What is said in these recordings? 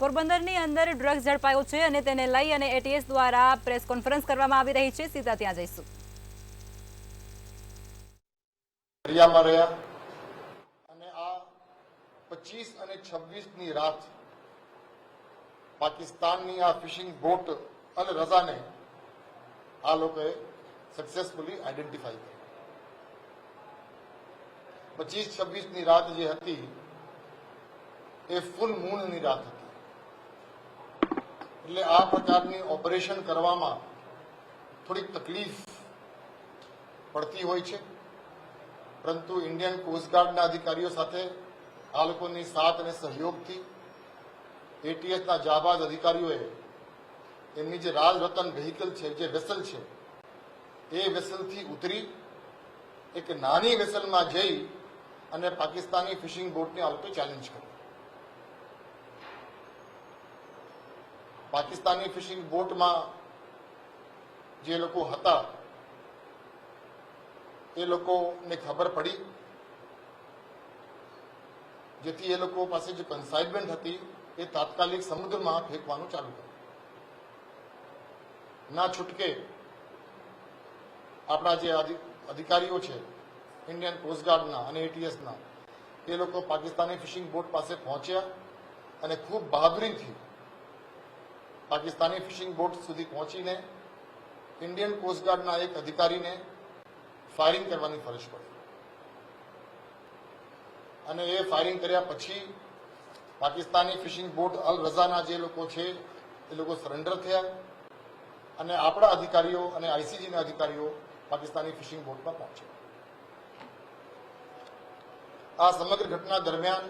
પોરબંદરની અંદર ડ્રગ્સ ઝડપાયો છે અને તેને લઈ અને એટીએસ દ્વારા પ્રેસ કોન્ફરન્સ કરવામાં આવી રહી છે. સીધા ત્યાં જઈશું. દરિયામાં રહ્યા અને આ 25 અને 26ની રાત પાકિસ્તાનની આ ફિશિંગ બોટ અલ રઝાને આ લોકોએ સક્સેસફુલી આઈડેન્ટિફાઈ કરી. 25-26ની રાત જે હતી એ ફૂલ મૂનની રાત હતી. એટલે આ પ્રકારની ઓપરેશન કરવામાં થોડીક તકલીફ પડતી હોય છે, પરંતુ ઇન્ડિયન કોસ્ટગાર્ડના અધિકારીઓ સાથે આ લોકોની સાથ અને સહયોગથી એટીએસના જાબાજ અધિકારીઓએ એમની જે રાજરતન વ્હીકલ છે, જે વેસલ છે, એ વેસલથી ઉતરી એક નાની વેસલમાં જઈ અને પાકિસ્તાની ફિશિંગ બોટને આ લોકોએ ચેલેન્જ કરી. પાકિસ્તાની ફિશિંગ બોટમાં જે લોકો હતા એ લોકોને ખબર પડી, જેથી એ લોકો પાસે જે કન્સાઇનમેન્ટ હતી એ તાત્કાલિક સમુદ્રમાં ફેંકવાનું ચાલુ કર્યું. ના છૂટકે આપણા જે અધિકારીઓ છે ઇન્ડિયન કોસ્ટગાર્ડના અને એટીએસના, એ લોકો પાકિસ્તાની ફિશિંગ બોટ પાસે પહોંચ્યા અને ખૂબ બહાદુરીથી પાકિસ્તાની ફિશિંગ બોટ સુધી પહોંચીને ઇન્ડિયન કોસ્ટગાર્ડના એક અધિકારીને ફાયરિંગ કરવાની ફરજ પડી. અને એ ફાયરિંગ કર્યા પછી પાકિસ્તાની ફિશિંગ બોટ અલ રઝાના જે લોકો છે એ લોકો સરેન્ડર થયા અને આપણા અધિકારીઓ અને આઈસીજીના અધિકારીઓ પાકિસ્તાની ફિશિંગ બોટમાં પહોંચ્યા. આ સમગ્ર ઘટના દરમિયાન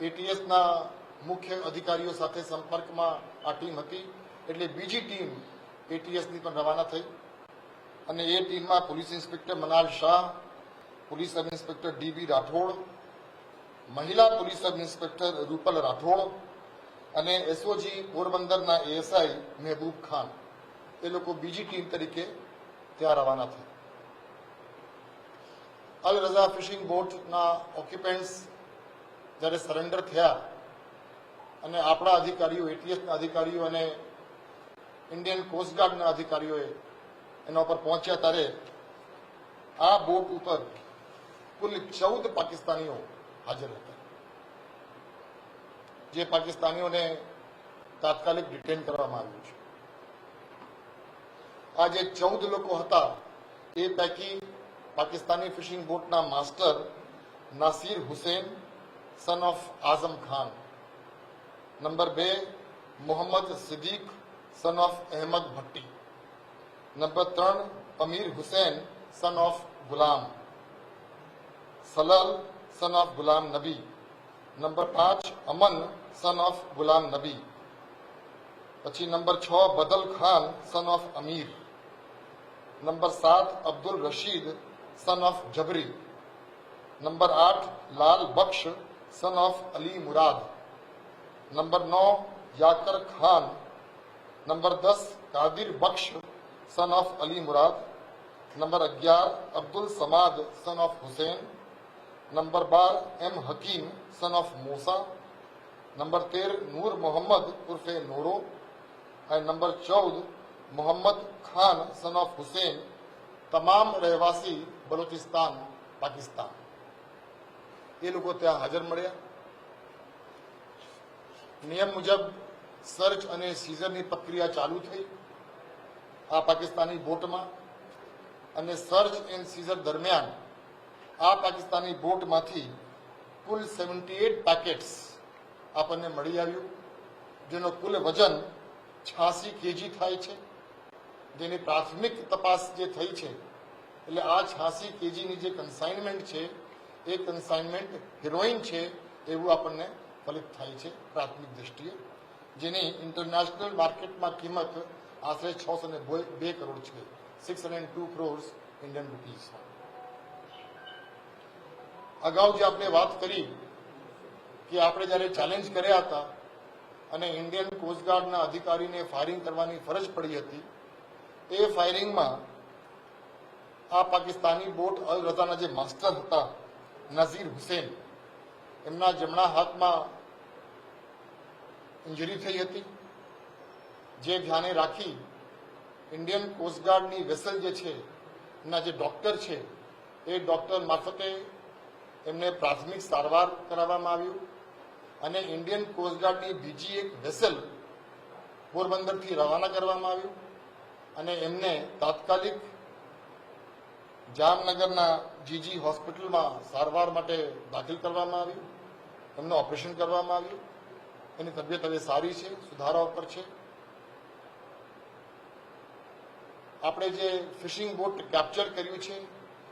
એટીએસના મુખ્ય અધિકારીઓ સાથે સંપર્કમાં આ ટીમ હતી, એટલે બીજી ટીમ એટીએસની પણ રવાના થઈ અને એ ટીમમાં police inspector Manal Shah, police sub inspector DB Rathod, મહિલા police sub inspector Rupal Rathod અને એસઓજી પોરબંદરના એએસઆઈ મહેબૂબ ખાન, એ લોકો બીજી ટીમ તરીકે ત્યાં રવાના થયા. અલ રઝા ફિશિંગ બોટના ઓક્યુપન્ટ્સ જ્યારે સરેન્ડર થયા અને આપણા અધિકારીઓ, એટીએસના અધિકારીઓ અને ઇન્ડિયન કોસ્ટગાર્ડના અધિકારીઓએ એના ઉપર પહોંચ્યા ત્યારે આ બોટ ઉપર કુલ 14 પાકિસ્તાનીઓ હાજર હતા, જે પાકિસ્તાનીઓને તાત્કાલિક ડિટેન કરવામાં આવ્યું છે. આ જે 14 લોકો હતા એ પૈકી પાકિસ્તાની ફિશિંગ બોટના master Nasir Hussain son of Azam Khan, number 2 Mohammad Siddiq son of Ahmed Bhatti, number 3 Amir Hussain son of Ghulam Salal son of Ghulam Nabi, number 5 Aman son of Ghulam Nabi, પછી number 6 Badal Khan son of Amir, number 7 Abdul Rashid son of Jabri, number 8 Lal Bakhsh son of Ali Murad, number 9 याकर Khan, number 10 Qadir Bakhsh son of Ali Murad, number 11 Abdul Samad son of Hussain, number 12 M Hakim son of Musa, number 13 Noor Mohammad उर्फे नूरो और number 14 Mohammad Khan son of Hussain, तमाम रहवासी बलोचिस्तान पाकिस्तान, ये लोग ત્યાં હાજર મળ્યા. નિયમ મુજબ સર્ચ અને સીઝરની પ્રક્રિયા ચાલુ થઈ આ પાકિસ્તાની બોટમાં, અને સર્ચ એન્ડ સીઝર દરમિયાન આ પાકિસ્તાની બોટમાંથી કુલ 78 પેકેટ્સ આપણને મળી આવ્યું, જેનો કુલ વજન 86 કેજી થાય છે. જેની પ્રાથમિક તપાસ જે થઈ છે એટલે આ 86 કેજીની જે કન્સાઇનમેન્ટ છે એ કન્સાઇનમેન્ટ હિરોઈન છે એવું આપણને ફલિત થાય છે પ્રાથમિક દ્રષ્ટિએ, જેની ઇન્ટરનેશનલ માર્કેટમાં કિંમત આશરે 602 કરોડ છે, 602 crores ઇન્ડિયન રૂપીઝ. અગાઉ જે આપણે વાત કરી કે આપણે જ્યારે ચેલેન્જ કર્યા હતા અને ઇન્ડિયન કોસ્ટગાર્ડના અધિકારીને ફાયરિંગ કરવાની ફરજ પડી હતી, એ ફાયરિંગમાં આ પાકિસ્તાની બોટ અલ રઝાના જે માસ્ટર હતા નઝીર હુસૈન, એમના જમણા હાથમાં ઇન્જરી થઈ હતી, જે ધ્યાને રાખી ઇન્ડિયન કોસ્ટગાર્ડની વેસલ જે છે એના જે ડૉક્ટર છે એ ડૉક્ટર મારફતે એમને પ્રાથમિક સારવાર કરાવવામાં આવ્યું અને ઇન્ડિયન કોસ્ટગાર્ડની બીજી એક વેસલ પોરબંદરથી રવાના કરવામાં આવ્યું અને એમને તાત્કાલિક જામનગરના જીજી હોસ્પિટલમાં સારવાર માટે દાખલ કરવામાં આવ્યું. એમનું ઓપરેશન કરવામાં આવ્યું. એની તબિયત હવે સારી છે, સુધારા ઉપર છે. આપણે જે ફિશિંગ બોટ કેપ્ચર કર્યું છે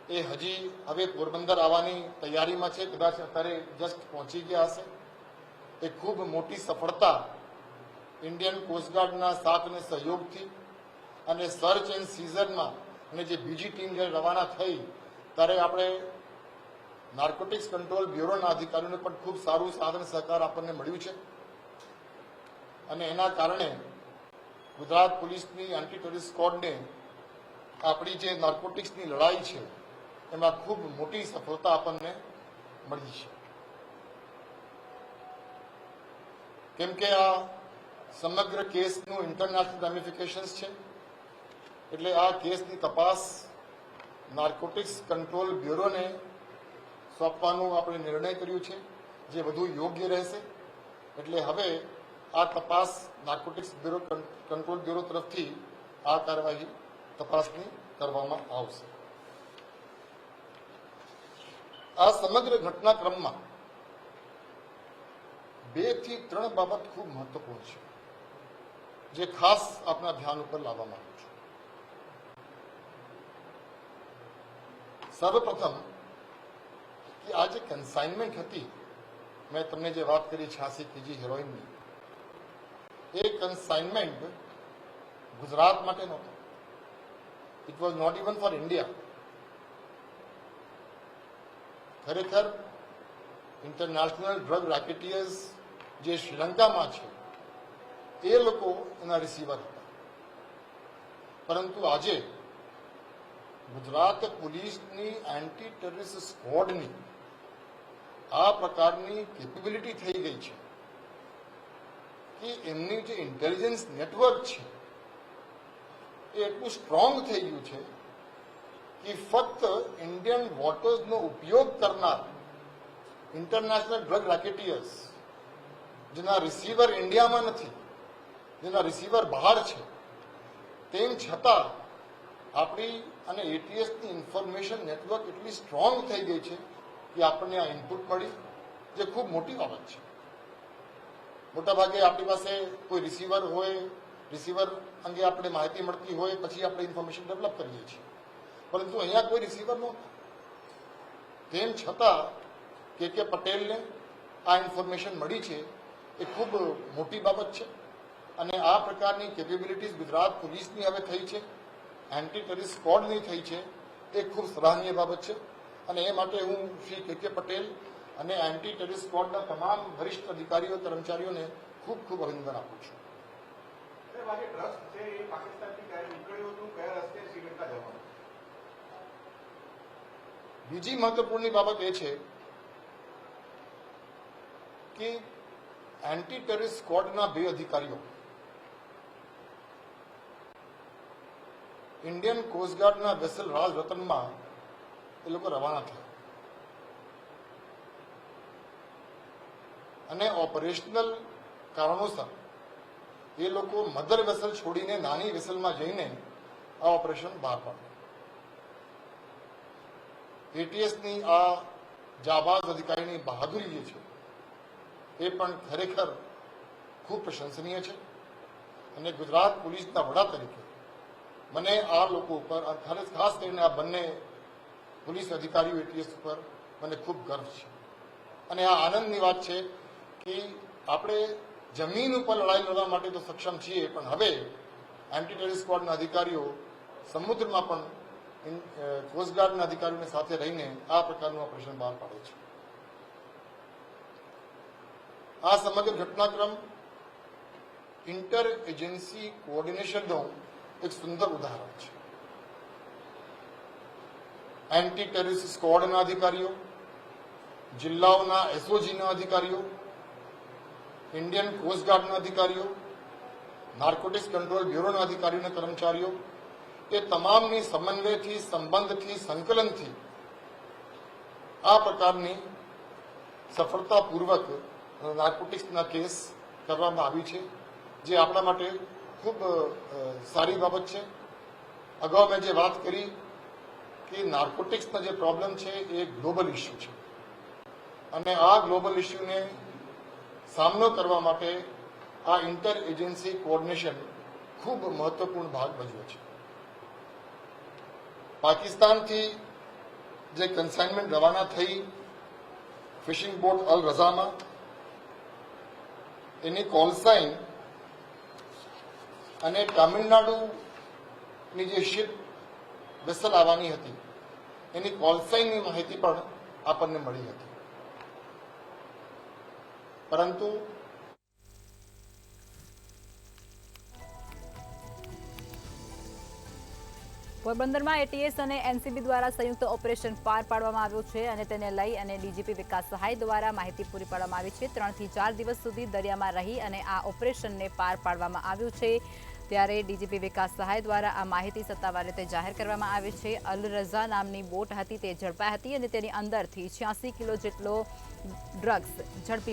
એ હજી હવે પોરબંદર આવવાની તૈયારીમાં છે, કદાચ અત્યારે જસ્ટ પહોંચી ગયા હશે. એ ખૂબ મોટી સફળતા ઇન્ડિયન કોસ્ટગાર્ડના સાથ અને સહયોગથી અને સર્ચ એન્ડ સીઝરમાં અને જે બીજી ટીમ જ્યારે રવાના થઈ ત્યારે આપણે નાર્કોટિક્સ કંટ્રોલ બ્યુરોના અધિકારીઓને પણ ખૂબ સારું સાથ અને સહકાર આપણને મળ્યું છે અને એના કારણે ગુજરાત પોલીસની એન્ટી ટેરરિસ્ટ સ્ક્વોડને આપણી જે નાર્કોટિક્સની લડાઈ છે એમાં ખૂબ મોટી સફળતા આપણને મળી છે. કેમ કે આ સમગ્ર કેસનું ઇન્ટરનેશનલ રેમિફિકેશન્સ છે, એટલે આ કેસની તપાસ નાર્કોટિક્સ કંટ્રોલ બ્યુરોને સોંપવાનું આપણે નિર્ણય કર્યું છે, જે વધુ યોગ્ય રહેશે. એટલે હવે આ તપાસ નાર્કોટિક્સ બ્યુરો કંટ્રોલ બ્યુરો તરફથી આ કાર્યવાહી તપાસની કરવામાં આવશે. આ સમગ્ર ઘટનાક્રમમાં 2 થી 3 બાબત ખૂબ મહત્વપૂર્ણ છે, જે ખાસ આપના ધ્યાન ઉપર લાવવા માંગુ છું. સર્વપ્રથમ કે આ જે કન્સાઇનમેન્ટ હતી, મેં તમને જે વાત કરી 86 કેજી હેરોઇનની, એ કન્સાઇનમેન્ટ ગુજરાત માટે નહોતો. It was not even for India. ખરેખર ઇન્ટરનેશનલ ડ્રગ રેકેટિયર્સ જે શ્રીલંકામાં છે એ લોકો એના રિસીવર હતા. પરંતુ આજે ગુજરાત પોલીસની એન્ટી ટેરરિસ્ટ સ્ક્વોડની આ પ્રકારની કેપેબિલિટી થઈ ગઈ છે કે એમની જે ઇન્ટેલિજન્સ નેટવર્ક છે એ એટલું સ્ટ્રોંગ થઈ ગયું છે કે ફક્ત ઇન્ડિયન વોટર્સનો ઉપયોગ કરનાર ઇન્ટરનેશનલ ડ્રગ રેકેટિયર્સ જેના રિસીવર ઇન્ડિયામાં નથી, જેના રિસીવર બહાર છે, તેમ છતાં આપણી અને એટીએસની ઇન્ફોર્મેશન નેટવર્ક એટલી સ્ટ્રોંગ થઈ ગઈ છે કે આપણને આ ઇનપુટ મળી, જે ખૂબ મોટી બાબત છે. મોટાભાગે આપણી પાસે કોઈ રિસીવર હોય, રિસીવર અંગે આપણે માહિતી મળતી હોય પછી આપણે ઇન્ફોર્મેશન ડેવલપ કરીએ છીએ, પરંતુ અહીંયા કોઈ રિસીવર નહોતું. તેમ છતાં કે પટેલને આ ઇન્ફોર્મેશન મળી છે એ ખૂબ મોટી બાબત છે અને આ પ્રકારની કેપેબિલિટીઝ ગુજરાત પોલીસની હવે થઈ છે, એન્ટી ટેરરિસ્ટ સ્ક્વોડની થઈ છે, એ ખૂબ સરાહનીય બાબત છે અને એ માટે હું શ્રી કે પટેલ અને એન્ટી ટેરરિસ્ટ સ્ક્વોડના તમામ વરિષ્ઠ અધિકારીઓ કર્મચારીઓને ખૂબ ખૂબ અભિનંદન આપું છું. બીજી મહત્વપૂર્ણ બાબત એ છે કે એન્ટી ટેરરિસ્ટ સ્ક્વોડના 2 અધિકારીઓ ઇન્ડિયન કોસ્ટગાર્ડના વેસલ રાજ રતનમાં એ લોકો રવાના થયા અને ઓપરેશનલ કારણોસર એ લોકો મધર વેસલ છોડીને નાની વેસલમાં જઈને આ ઓપરેશન બહાર પાડ્યું. એટીએસની આ જાબાઝ અધિકારીની બહાદુરી જે છે એ પણ ખરેખર ખૂબ પ્રશંસનીય છે અને ગુજરાત પોલીસના વડા તરીકે મને આ લોકો ઉપર, ખાસ કરીને આ બંને પોલીસ અધિકારીઓ એટીએસ ઉપર મને ખૂબ ગર્વ છે અને આ આનંદની વાત છે કે આપણે જમીન ઉપર લડાઈ લડવા માટે તો સક્ષમ છીએ, પણ હવે એન્ટી ટેરરિસ્ટ સ્ક્વોડના અધિકારીઓ સમુદ્રમાં પણ કોસ્ટગાર્ડના અધિકારીઓને સાથે રહીને આ પ્રકારનું ઓપરેશન બહાર પાડે છે. આ સમગ્ર ઘટનાક્રમ ઇન્ટર એજન્સી કોઓર્ડિનેશનનો એક સુંદર ઉદાહરણ છે. એન્ટી ટેરરિસ્ટ સ્ક્વોડના અધિકારીઓ, જિલ્લાઓના એસઓજીના અધિકારીઓ ઇન્ડિયન કોસ્ટગાર્ડના અધિકારીઓ, નાર્કોટિક્સ કંટ્રોલ બ્યુરોના અધિકારીઓ અને કર્મચારીઓ એ તમામની સમન્વયથી, સંબંધથી, સંકલનથી આ પ્રકારની સફળતાપૂર્વક નાર્કોટિક્સના કેસ કરવામાં આવી છે, જે આપણા માટે ખૂબ સારી બાબત છે. અગાઉ મેં જે વાત કરી કે નાર્કોટિક્સનો જે પ્રોબ્લેમ છે એ ગ્લોબલ ઇસ્યુ છે અને આ ગ્લોબલ ઇસ્યુને સામનો કરવા માટે આ ઇન્ટર એજન્સી કોઓર્ડિનેશન ખૂબ મહત્વપૂર્ણ ભાગ ભજવે છે. પાકિસ્તાનથી જે કન્સાઇનમેન્ટ રવાના થઈ ફિશિંગ બોટ અલ રઝામાં, એની કોલ સાઇન અને તામિલનાડુની જે શિપ વેસલ આવવાની હતી એની કોલ સાઇનની માહિતી પણ આપણને મળી હતી. પરંતુ પોરબંદરમાં એટીએસ અને એનસીબી દ્વારા સંયુક્ત ઓપરેશન પાર પાડવામાં આવ્યું છે અને તેને લઈ અને ડીજીપી વિકાસ સહાય દ્વારા માહિતી પૂરી પાડવામાં આવી છે. 3 થી 4 દિવસ સુધી દરિયામાં રહી અને આ ઓપરેશનને પાર પાડવામાં આવ્યું છે. ત્યારે ડીજીપી વિકાસ સહાય દ્વારા આ માહિતી સત્તાવાર રીતે જાહેર કરવામાં આવી છે. અલ રઝા નામની બોટ હતી તે ઝડપાઈ હતી અને તેની અંદરથી 86 કિલો જેટલો ડ્રગ્સ ઝડપી